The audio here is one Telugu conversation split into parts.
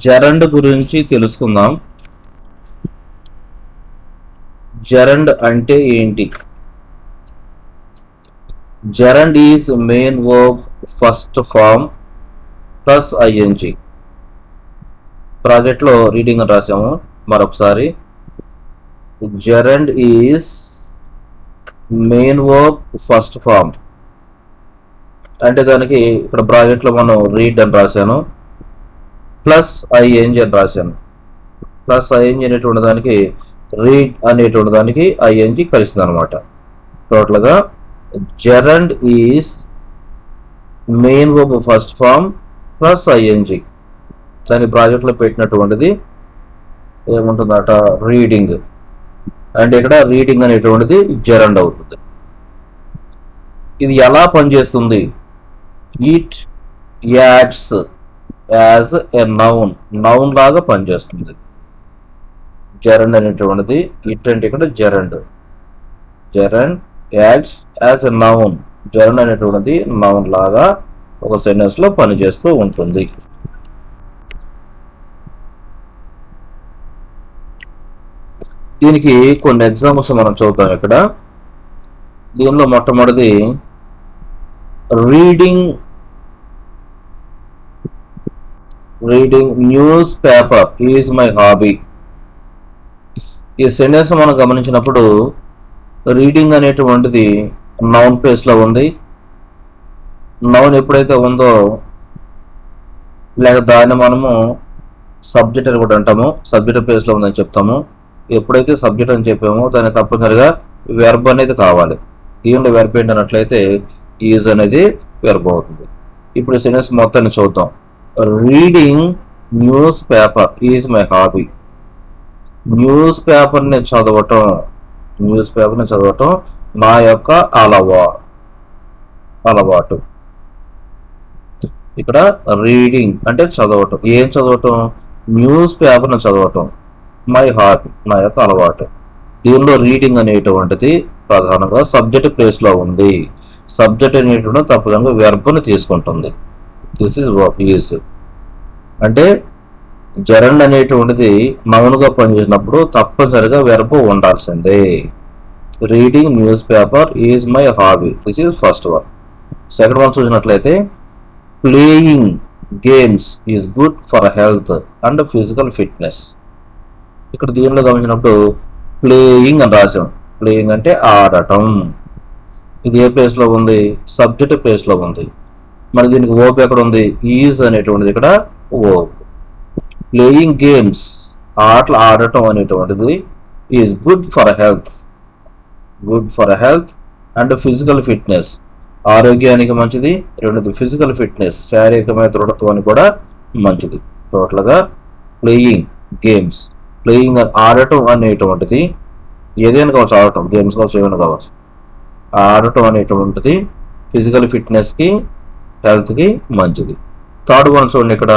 జెరండ్ గురించి తెలుసుకుందాం. జెరండ్ అంటే ఏంటి? Gerund is main verb first form plus ING. ప్రాజెక్ట్లో రీడింగ్ అని రాసాము. మరొకసారి, gerund is main verb first form అంటే దానికి ఇక్కడ ప్రాజెక్ట్లో మనం రీడ్ అని రాశాను, ప్లస్ ఐఎన్జి అని రాశాను. ప్లస్ ఐఎన్జి అనేటువంటి దానికి రీడ్ అనేటువంటి దానికి ఐఎన్జి కలిసింది అనమాట. టోటల్గా gerund is main verb first form plus ING. దాని ప్రాజెక్ట్లో పెట్టినటువంటిది ఏముంటుందట? రీడింగ్. అంటే ఇక్కడ రీడింగ్ అనేటువంటిది జెరండ్ అవుతుంది. ఇది ఎలా పనిచేస్తుంది? It adds as a noun లాగా పనిచేస్తుంది. జెరండ్ అనేటువంటిది ఇట్ అంటే ఇక్కడ gerund ads as a noun. Gerund అనేటువంటిది నౌన్ లాగా ఒక సెంటెన్స్ లో పనిచేస్తూ ఉంటుంది. దీనికి కొన్ని ఎగ్జాంపుల్స్ మనం చూద్దాం. ఇక్కడ దీనిలో మొట్టమొదటిది reading newspaper is my hobby. ఈ సెంటెన్స్ మనం గమనించినప్పుడు రీడింగ్ అనేటువంటిది నౌన్ ప్లేస్ లో ఉంది. నౌన్ ఎప్పుడైతే ఉందో లేక దాన్ని మనము సబ్జెక్ట్ అని కూడా అంటాము. సబ్జెక్ట్ ప్లేస్ లో ఉందని చెప్తాము. ఎప్పుడైతే సబ్జెక్ట్ అని చెప్పామో దాన్ని తప్పనిసరిగా వెర్బ్ అనేది కావాలి. దీనిలో వెర్బ్ ఏంటన్నట్లయితే ఈజ్ అనేది వెర్బ్ అవుతుంది. ఇప్పుడు సెంటెన్స్ మొత్తాన్ని చూద్దాం. Reading newspaper is my hobby. News పేపర్ని చదవటం నా యొక్క అలవాటు. ఇక్కడ రీడింగ్ అంటే చదవటం. ఏం చదవటం? న్యూస్ పేపర్ని చదవటం. మై హాబీ నా యొక్క అలవాటు. దీనిలో రీడింగ్ అనేటువంటిది ప్రధానంగా సబ్జెక్ట్ ప్లేస్ లో ఉంది. సబ్జెక్ట్ అనేటువంటి తప్పనిసరిగా వెర్బ్ని తీసుకుంటుంది. This is verb is. అంటే జెరండ్ అనేటువంటిది నౌన్గా పనిచేసినప్పుడు తప్పనిసరిగా వెర్బ్ ఉండాల్సిందే. Reading newspaper is my hobby. This is first one. Second one చూసినట్లయితే playing games is good for health and physical fitness. ఇక్కడ దీనిలో గమనించినప్పుడు ప్లేయింగ్ అని రాసాం. ప్లేయింగ్ అంటే ఆడటం. ఇది ఏ ప్లేస్ లో ఉంది? సబ్జెక్ట్ ప్లేస్ లో ఉంది. మరి దీనికి వర్బ్ ఎక్కడ ఉంది? ఈజ్ అనేటువంటిది ఇక్కడ వర్బ్. ప్లేయింగ్ గేమ్స్ ఆటలు ఆడటం అనేటువంటిది is good for health and physical fitness. ఆరోగ్యానికి మంచిది. రెండోది ఫిజికల్ ఫిట్నెస్, శారీరకమైన దృఢత్వానికి కూడా మంచిది. టోటల్గా ప్లేయింగ్ గేమ్స్, ప్లేయింగ్ ఆడటం అనేటువంటిది ఏదైనా కావచ్చు. ఆడటం గేమ్స్ కావచ్చు, ఏమైనా కావచ్చు. ఆడటం అనేటువంటిది ఫిజికల్ ఫిట్నెస్కి హెల్త్కి మంచిది. థర్డ్ వన్ చూడండి, ఇక్కడ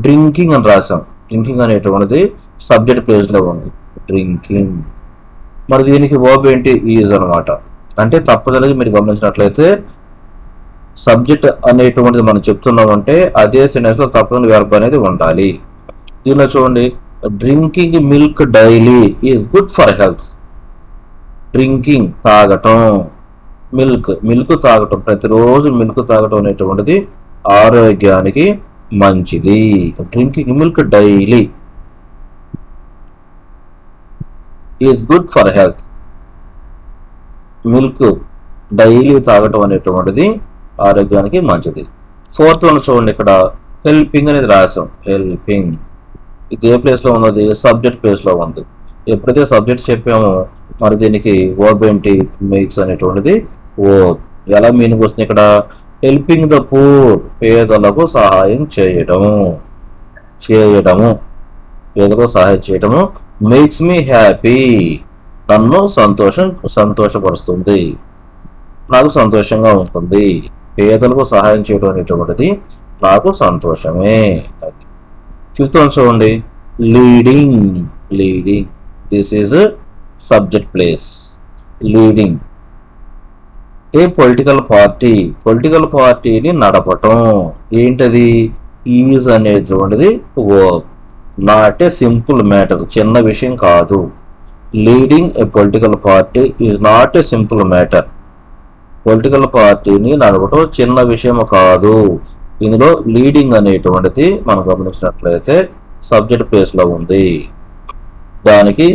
డ్రింకింగ్ అని రాసాం. డ్రింకింగ్ అనేటువంటిది సబ్జెక్ట్ ప్లేస్లో ఉంది. డ్రింకింగ్. మరి దీనికి వర్బ్ ఏంటి? ఈజ్ అనమాట. అంటే తప్పనిసరిగా మీరు గమనించినట్లయితే సబ్జెక్ట్ అనేటువంటిది మనం చెప్తున్నామంటే అదే సెంటెన్స్లో తప్పనిసరిగా వెర్బ్ అనేది ఉండాలి. దీనిలో చూడండి, drinking milk daily is good for health. Drinking తాగటం, మిల్క్ తాగటం, ప్రతిరోజు మిల్క్ తాగటం అనేటువంటిది ఆరోగ్యానికి మంచిది. Drinking milk daily is good for health. Milk daily తాగటం అనేటువంటిది ఆరోగ్యానికి మంచిది. ఫోర్త్ వన్ చూడండి, ఇక్కడ హెల్పింగ్ అనేది రాసాం. హెల్పింగ్ ఇది ఏ ప్లేస్లో ఉన్నది? సబ్జెక్ట్ ప్లేస్లో ఉంది. ఎప్పుడైతే సబ్జెక్ట్ చెప్పామో మరి దీనికి వర్బ్ ఏంటి? మేక్స్ అనేటువంటిది వర్బ్. ఎలా మీనింగ్ వస్తుంది ఇక్కడ? హెల్పింగ్ ద పూర్, పేదలకు సహాయం చేయడము. పేదలకు సహాయం చేయడము. మేక్స్ మీ హ్యాపీ, నన్ను సంతోషపరుస్తుంది, నాకు సంతోషంగా ఉంటుంది. పేదలకు సహాయం చేయడం అనేటువంటిది నాకు సంతోషమే. అది ఫిఫ్త్ వన్ చూడండి, leading. This is subject plus. Leading a political పార్టీని నడపటం. ఏంటది? ఈజ్ అనేటువంటిది verb. Not a simple matter, చిన్న విషయం కాదు. Leading a political party is not a simple matter. Political పార్టీని నడపడం చిన్న విషయం కాదు. ఇందులో లీడింగ్ అనేటువంటిది మనం గమనించినట్లయితే సబ్జెక్ట్ ప్లేస్లో ఉంది. దానికి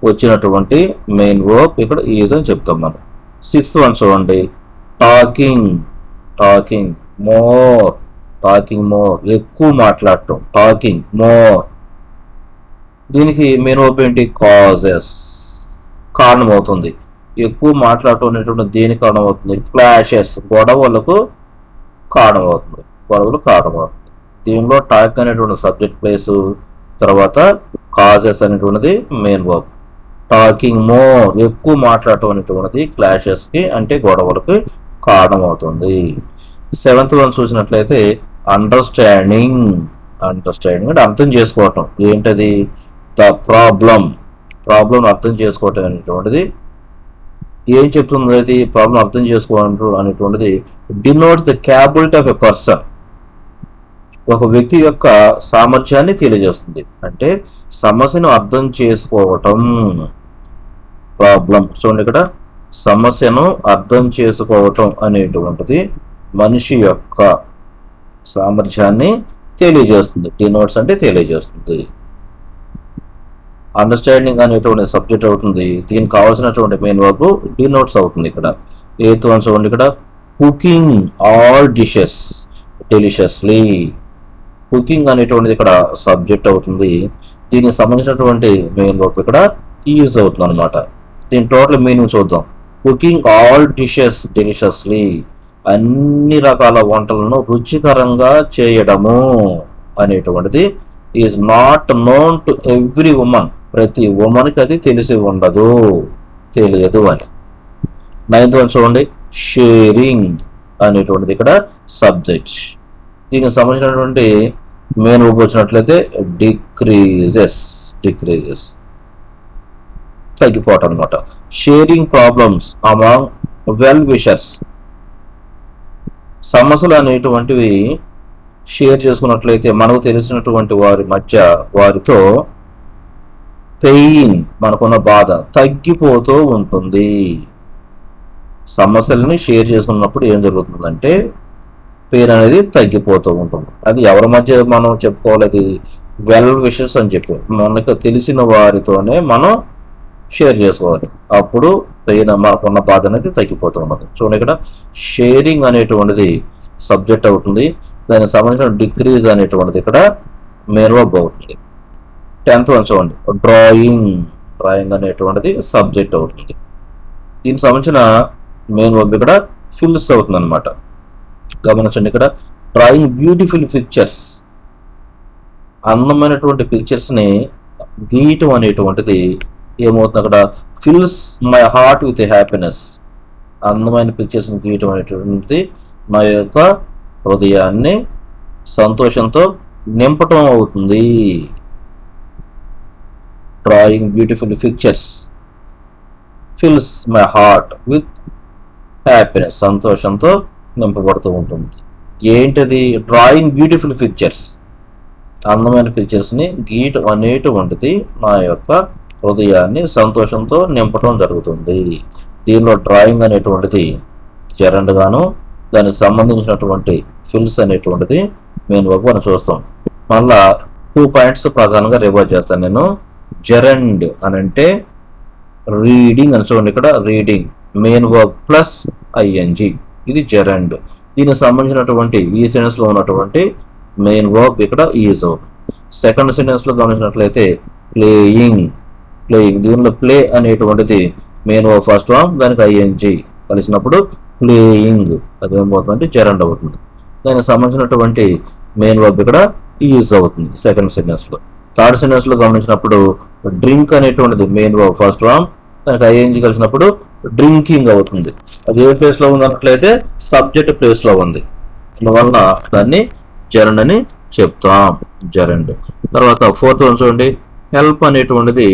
వచ్చినటువంటి మెయిన్ వర్బ్ ఇక్కడ ఈజ్ అని చెప్తాం మనం. 6th వన్ చూడండి, talking. Talking more. Talking more, ఎక్కువ మాట్లాడటం. Talking more. దీనికి మెయిన్ వర్బ్ ఏంటి? కాజెస్, కారణం అవుతుంది. ఎక్కువ మాట్లాడటం అనేటువంటి దేనికి కారణం అవుతుంది? క్లాషెస్, గొడవలకు కారణం అవుతుంది. గొడవలు కారణం అవుతుంది. దీనిలో టాక్ అనేటువంటి సబ్జెక్ట్ ప్లేస్, తర్వాత కాజెస్ అనేటువంటిది మెయిన్ వర్బ్. టాకింగ్ మోర్, ఎక్కువ మాట్లాడటం అనేటువంటిది క్లాషెస్కి అంటే గొడవలకు కారణం అవుతుంది. 7th వన్ చూసినట్లయితే అండర్స్టాండింగ్. అండర్స్టాండింగ్ అంటే అర్థం చేసుకోవటం. ఏంటది? The problem. ప్రాబ్లం అర్థం చేసుకోవటం అనేటువంటిది ఏం చెప్తుంది? అది ప్రాబ్లం అర్థం చేసుకోవడం అనేటువంటిది denotes the capability of a person. ఒక వ్యక్తి యొక్క సామర్థ్యాన్ని తెలియజేస్తుంది. అంటే సమస్యను అర్థం చేసుకోవటం ప్రాబ్లం. చూడండి ఇక్కడ, సమస్యను అర్థం చేసుకోవటం అనేటువంటిది మనిషి యొక్క సామర్థ్యాన్ని తెలియజేస్తుంది. డినోట్స్ అంటే తెలియజేస్తుంది. అండర్స్టాండింగ్ అనేటువంటి సబ్జెక్ట్ అవుతుంది. దీనికి కావాల్సినటువంటి మెయిన్ వర్బ్ డినోట్స్ అవుతుంది. ఇక్కడ 8th వన్ చూడండి, ఇక్కడ కుకింగ్ ఆల్ డిషెస్ డెలిషియస్లీ. కుకింగ్ అనేటువంటిది ఇక్కడ సబ్జెక్ట్ అవుతుంది. దీనికి సంబంధించినటువంటి మెయిన్ వర్బ్ ఇక్కడ ఈజ్ అవుతుంది అనమాట. దీని టోటల్ మీనింగ్ చూద్దాం. కుకింగ్ ఆల్ డిషెస్ డెలిషియస్లీ, అన్ని రకాల వంటలను రుచికరంగా చేయడము అనేటువంటిది is not known to every woman. ప్రతి ఉమన్కి అది తెలిసి ఉండదు, తెలియదు అని. 9th వన్ చూడండి, షేరింగ్ అనేటువంటిది ఇక్కడ సబ్జెక్ట్. దీనికి సంబంధించినటువంటి మెయిన్ వర్బ్ వచ్చినట్లయితే డిక్రీజెస్. డిక్రీజెస్ తగ్గిపోవటం అనమాట. Sharing problems among well wishers. సమస్యలు అనేటువంటివి షేర్ చేసుకున్నట్లయితే మనకు తెలిసినటువంటి వారి మధ్య, వారితో పెయిన్, మనకున్న బాధ తగ్గిపోతూ ఉంటుంది. సమస్యలని షేర్ చేసుకున్నప్పుడు ఏం జరుగుతుందంటే పెయిన్ అనేది తగ్గిపోతూ ఉంటుంది. అది ఎవరి మధ్య మనం చెప్పుకోవాలి? అది వెల్ విషెస్ అని చెప్పి మనకు తెలిసిన వారితోనే మనం షేర్ చేసుకోవాలి. అప్పుడు పెయిన్, మనకున్న బాధ అనేది తగ్గిపోతూ ఉంటుంది. చూడండి, ఇక్కడ షేరింగ్ అనేటువంటిది సబ్జెక్ట్ అవుతుంది. దానికి సంబంధించిన డిక్రీజ్ అనేటువంటిది ఇక్కడ మెయిన్ వర్బ్ అవుతుంది. 10th వన్ చూడండి, డ్రాయింగ్. డ్రాయింగ్ అనేటువంటిది సబ్జెక్ట్ అవుతుంది. దీనికి సంబంధించిన మెయిన్ వర్బ్ ఇక్కడ ఫిల్స్ అవుతుంది అనమాట. గమనించండి, ఇక్కడ డ్రాయింగ్ బ్యూటిఫుల్ పిక్చర్స్. అందమైనటువంటి పిక్చర్స్ని గీయటం అనేటువంటిది ఏమవుతుంది? అక్కడ fills my heart with happiness. అందమైన పిక్చర్స్ని గీయటం అనేటువంటిది నా యొక్క హృదయాన్ని సంతోషంతో నింపటం అవుతుంది. Drawing beautiful pictures fills my heart with happiness. సంతోషంతో నింపబడుతూ ఉంటుంది. ఏంటది? Drawing beautiful pictures. అందమైన పిక్చర్స్ని గీయటం అనేటువంటిది నా యొక్క హృదయాన్ని సంతోషంతో నింపటం జరుగుతుంది. దీనిలో డ్రాయింగ్ అనేటువంటిది జెరండ్ గాను, దానికి సంబంధించినటువంటి ఫిల్స్ అనేటువంటిది మెయిన్ వర్బ్ అని చూస్తాం. మళ్ళా 2 పాయింట్స్ ప్రధానంగా రివర్స్ చేస్తాను నేను. జెరండ్ అని అంటే రీడింగ్ అని చూడండి, ఇక్కడ reading main verb plus ING, ఇది జెరండ్. దీనికి సంబంధించినటువంటి ఈ సెంటెన్స్ లో ఉన్నటువంటి మెయిన్ వర్బ్ ఇక్కడ ఈజ్ అవుతుంది. సెకండ్ సెంటెన్స్ లో గమనించినట్లయితే ప్లేయింగ్. ప్లేయింగ్, దీనిలో ప్లే అనేటువంటిది మెయిన్ వర్బ్ ఫస్ట్ ఫామ్, దానికి ఐఎన్జి కలిసినప్పుడు ప్లేయింగ్, అదేమవుతుందంటే జెరండ్ అవుతుంది. దానికి సంబంధించినటువంటి మెయిన్ వర్బ్ ఇక్కడ ఈజ్ అవుతుంది సెకండ్ సెంటెన్స్ లో. థర్డ్ సెంటెన్స్ లో గమనించినప్పుడు డ్రింక్ అనేటువంటిది మెయిన్ వర్బ్ ఫస్ట్ ఫామ్, దానికి ఐఎన్జి కలిసినప్పుడు డ్రింకింగ్ అవుతుంది. అది ఏ ప్లేస్ లో ఉంది అన్నట్లయితే సబ్జెక్ట్ ప్లేస్ లో ఉంది. అందువల్ల దాన్ని జెరండ్ అని చెప్తాం, జెరండ్. తర్వాత 4th వన్ చూడండి, హెల్ప్ అనేటువంటిది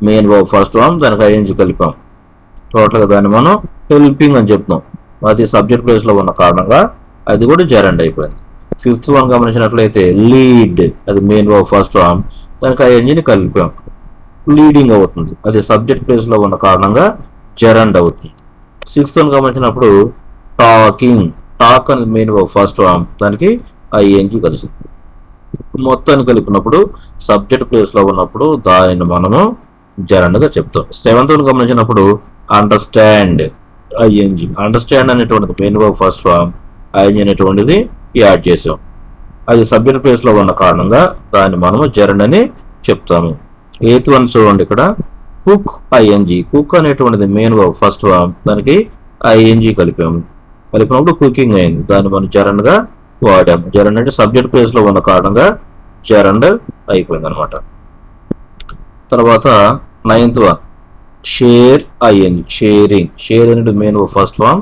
మెయిన్ వర్బ్ ఫస్ట్ ఫామ్, దానికి ఐఎన్జి కలిపాం. టోటల్గా దాన్ని మనం హెల్పింగ్ అని చెప్తాం. అది సబ్జెక్ట్ ప్లేస్ లో ఉన్న కారణంగా అది కూడా జెరండ్ అయిపోయింది. ఫిఫ్త్ వన్ గమనించినట్లయితే లీడ్, అది మెయిన్ వర్బ్ ఫస్ట్ ఫామ్, దానికి ఐఎన్జిని కలిపాం, లీడింగ్ అవుతుంది, అది సబ్జెక్ట్ ప్లేస్ లో ఉన్న కారణంగా జెరండ్ అవుతుంది. సిక్స్త్ వన్ గమనించినప్పుడు టాకింగ్, టాక్ అనేది మెయిన్ వర్బ్ ఫస్ట్ ఫామ్, దానికి ఐఎన్జి కలిసింది. మొత్తాన్ని కలిపినప్పుడు సబ్జెక్ట్ ప్లేస్ లో ఉన్నప్పుడు దానిని మనము జెరండ్ గా చెప్తాం. సెవెంత్ వన్ గమనించినప్పుడు అండర్స్టాండ్, ఐఎన్జి, అండర్స్టాండ్ అనేటువంటిది main verb first form, ING అనేటువంటిది యాడ్ చేసాం, అది సబ్జెక్ట్ ప్లేస్ లో ఉన్న కారణంగా దాన్ని మనము జెరండ్ అని చెప్తాము. ఎయిత్ వన్ చూడండి, ఇక్కడ కుక్, ఐఎన్జి, కుక్ అనేటువంటిది మెయిన్ వర్బ్ ఫస్ట్ ఫామ్, దానికి ఐఎన్జి కలిపాము, కలిపినప్పుడు కుకింగ్ అయింది, దాన్ని మనం జెరండ్ గా వాడాము. జెరండ్ అంటే సబ్జెక్ట్ ప్లేస్ లో ఉన్న కారణంగా జెరండ్ అయిపోయింది అనమాట. తర్వాత ninth one share, ING, sharing, share అనేది మెయిన్ ఫస్ట్ ఫామ్,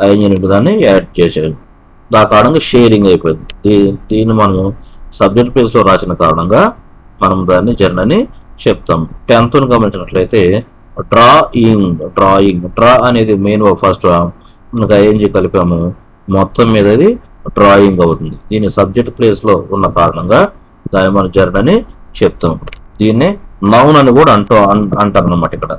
ఐఎన్జి అనేది దాన్ని యాడ్ చేసాడు, దా కారణంగా షేరింగ్ అయిపోయింది. దీన్ని మనం సబ్జెక్ట్ ప్లేస్ లో రాసిన కారణంగా మనం దాన్ని జెరండ్ అని చెప్తాం. టెన్త్ గమనించినట్లయితే డ్రాయింగ్, డ్రాయింగ్, డ్రా అనేది మెయిన్ ఫస్ట్ ఫామ్, మనకు ఐఎన్జి కలిపాము, మొత్తం మీద అది డ్రాయింగ్ అవుతుంది, దీన్ని సబ్జెక్ట్ ప్లేస్ లో ఉన్న కారణంగా దాన్ని మనం జెరండ్ అని చెప్తాం. దీన్నే నౌన్ అని కూడా అంటారు అన్నమాట. ఇక్కడ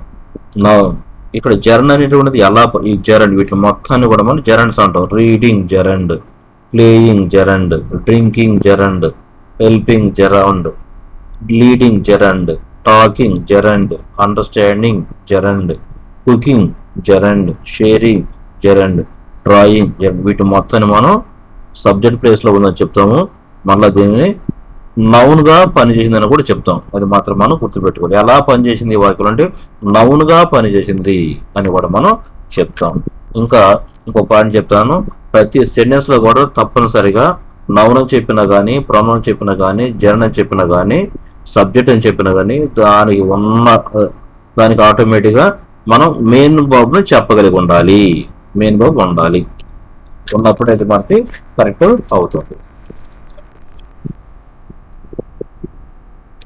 నౌన్, ఇక్కడ జెరండ్ అనేటువంటిది ఎలా, ఈ జెరండ్ వీటిని మొత్తాన్ని కూడా మనం జెరండ్స్ అంటాం. Reading gerund, playing gerund, drinking gerund, helping gerund, leading gerund, talking gerund, understanding gerund, cooking gerund, sharing gerund, drawing gerund, వీటి మొత్తాన్ని మనం సబ్జెక్ట్ ప్లేస్ లో ఉందని చెప్తాము. మళ్ళీ దీన్ని నౌన్ గా పనిచేసిందని కూడా చెప్తాం, అది మాత్రం మనం గుర్తుపెట్టుకోవాలి. ఎలా పనిచేసింది ఈ వాక్యం అంటే నౌన్ గా పనిచేసింది అని కూడా మనం చెప్తాం. ఇంకా ఇంకో పాయింట్ చెప్తాను, ప్రతి సెంటెన్స్ లో కూడా తప్పనిసరిగా నౌన్ అని చెప్పినా కానీ, ప్రొనౌన్ చెప్పినా కానీ, జెరండ్ అని చెప్పినా కానీ, సబ్జెక్ట్ అని చెప్పినా కానీ దానికి ఆటోమేటిక్ గా మనం మెయిన్ వర్బ్ ని చెప్పగలిగి ఉండాలి, మెయిన్ వర్బ్ ఉండాలి, ఉన్నప్పుడు అది మనకి కరెక్ట్ అవుతుంది.